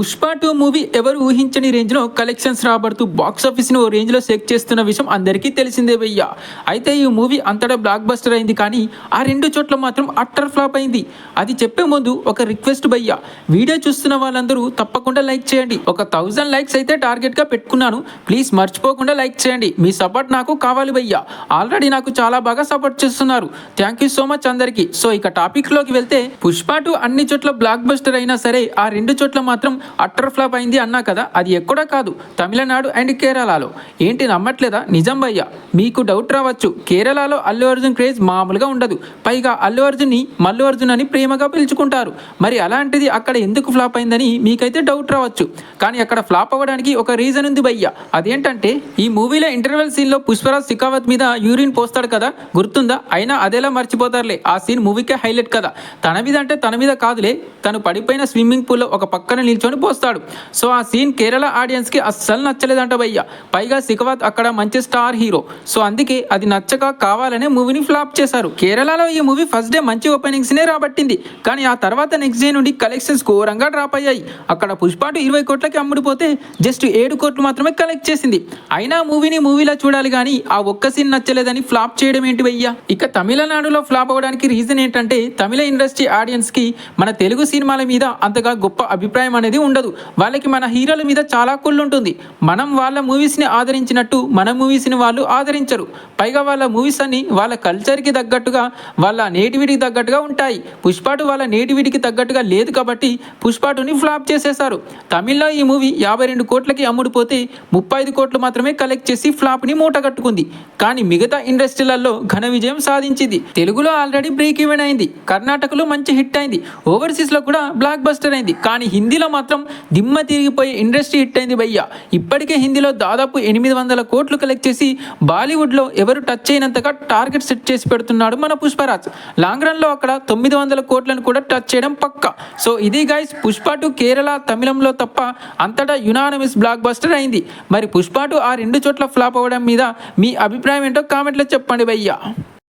Pushpa 2 movie ఎవరు ఊహించని రేంజ్లో కలెక్షన్స్ రాబడుతూ బాక్సాఫీస్ని ఓ రేంజ్లో సెక్ చేస్తున్న విషయం అందరికీ తెలిసిందే భయ్యా. అయితే ఈ మూవీ అంతటా బ్లాక్ బస్టర్ అయింది, కానీ ఆ రెండు చోట్ల మాత్రం అట్టర్ ఫ్లాప్ అయింది. అది చెప్పే ముందు ఒక రిక్వెస్ట్ భయ్యా, వీడియో చూస్తున్న వాళ్ళందరూ తప్పకుండా లైక్ చేయండి. ఒక 1000 లైక్స్ అయితే టార్గెట్గా పెట్టుకున్నాను, ప్లీజ్ మర్చిపోకుండా లైక్ చేయండి. మీ సపోర్ట్ నాకు కావాలి భయ్యా. ఆల్రెడీ నాకు చాలా బాగా సపోర్ట్ చేస్తున్నారు, థ్యాంక్ యూ సో మచ్ అందరికీ. సో ఇక టాపిక్లోకి వెళ్తే, పుష్ప 2 అన్ని చోట్ల బ్లాక్ బస్టర్ అయినా సరే ఆ రెండు చోట్ల మాత్రం అట్టర్ ఫ్లాప్ అయింది అన్నా కదా, అది ఎక్కడా కాదు, తమిళనాడు అండ్ కేరళలో. ఏంటి నమ్మట్లేదా? నిజం భయ్యా. మీకు డౌట్ రావచ్చు, కేరళలో అల్లు అర్జున్ క్రేజ్ మామూలుగా ఉండదు, పైగా అల్లు అర్జున్ని మల్లు అర్జున్ అని ప్రేమగా పిలుచుకుంటారు. మరి అలాంటిది అక్కడ ఎందుకు ఫ్లాప్ అయిందని మీకైతే డౌట్ రావచ్చు, కానీ అక్కడ ఫ్లాప్ అవ్వడానికి ఒక రీజన్ ఉంది భయ్యా. అదేంటంటే, ఈ మూవీలో ఇంటర్వెల్ సీన్లో పుష్పరాజ్ సికావత్ మీద యూరిన్ పోస్తాడు కదా, గుర్తుందా? అయినా అదేలా మర్చిపోతారులే, ఆ సీన్ మూవీకే హైలైట్ కదా. తన మీద అంటే తన మీద కాదులే, తను పడిపోయిన స్విమ్మింగ్ పూల్లో ఒక పక్కన నిల్చొని పోస్తాడు. సో ఆ సీన్ కేరళ ఆడియన్స్ కి అస్సలు నచ్చలేదంట భయ్యా. పైగా సికవత్ అక్కడ మంచి స్టార్ హీరో, సో అందుకే అది నచ్చక కావాలనే మూవీని ఫ్లాప్ చేశారు. కేరళలో ఈ మూవీ ఫస్ట్ డే మంచి ఓపెనింగ్స్ నే రాబట్టింది, కానీ ఆ తర్వాత నెక్స్ట్ డే నుండి కలెక్షన్స్ ఘోరంగా డ్రాప్ అయ్యాయి. అక్కడ పుష్ప 2 20 కోట్లకి అమ్ముడిపోతే జస్ట్ 7 కోట్లు మాత్రమే కలెక్ట్ చేసింది. అయినా మూవీని మూవీలా చూడాలి, కానీ ఆ ఒక్క సీన్ నచ్చలేదని ఫ్లాప్ చేయడం ఏంటి భయ్యా. ఇక తమిళనాడులో ఫ్లాప్ అవ్వడానికి రీజన్ ఏంటంటే, తమిళ ఇండస్ట్రీ ఆడియన్స్ కి మన తెలుగు సినిమాల మీద అంతగా గొప్ప అభిప్రాయం అనేది ఉండదు. వాళ్ళకి మన హీరోల మీద చాలా కుళ్ళు ఉంటుంది. మనం వాళ్ళ మూవీస్ని ఆదరించినట్టు మన మూవీస్ని వాళ్ళు ఆదరించరు. పైగా వాళ్ళ మూవీస్ అన్ని వాళ్ళ కల్చర్కి తగ్గట్టుగా, వాళ్ళ నేటివిటీకి తగ్గట్టుగా ఉంటాయి. పుష్ప 2 వాళ్ళ నేటివిటీకి తగ్గట్టుగా లేదు కాబట్టి పుష్ప 2ని ఫ్లాప్ చేసేశారు. తమిళ్లో ఈ మూవీ 52 కోట్లకి అమ్ముడుపోతే 35 కోట్లు మాత్రమే కలెక్ట్ చేసి ఫ్లాప్ని మూట కట్టుకుంది. కానీ మిగతా ఇండస్ట్రీలలో ఘన విజయం సాధించింది. తెలుగులో ఆల్రెడీ బ్రేక్ ఈవెన్ అయింది, కర్ణాటకలో మంచి హిట్ అయింది, ఓవర్సీస్లో కూడా బ్లాక్ బస్టర్ అయింది. కానీ హిందీలో మాత్రం దిమ్మ తిరిగిపోయి ఇండస్ట్రీ హిట్ అయింది భయ్యా. ఇప్పటికే హిందీలో దాదాపు 800 కోట్లు కలెక్ట్ చేసి బాలీవుడ్లో ఎవరు టచ్ అయినంతగా టార్గెట్ సెట్ చేసి పెడుతున్నాడు మన పుష్పరాజ్. లాంగ్ రన్లో అక్కడ 900 కోట్లను కూడా టచ్ చేయడం పక్కా. సో ఇది గైస్, పుష్ప 2 కేరళ తమిళంలో తప్ప అంతటా యునానిమస్ బ్లాక్ బస్టర్ అయింది. మరి పుష్ప 2 ఆ రెండు చోట్ల ఫ్లాప్ అవ్వడం మీద మీ అభిప్రాయం ఏంటో కామెంట్లో చెప్పండి భయ్యా.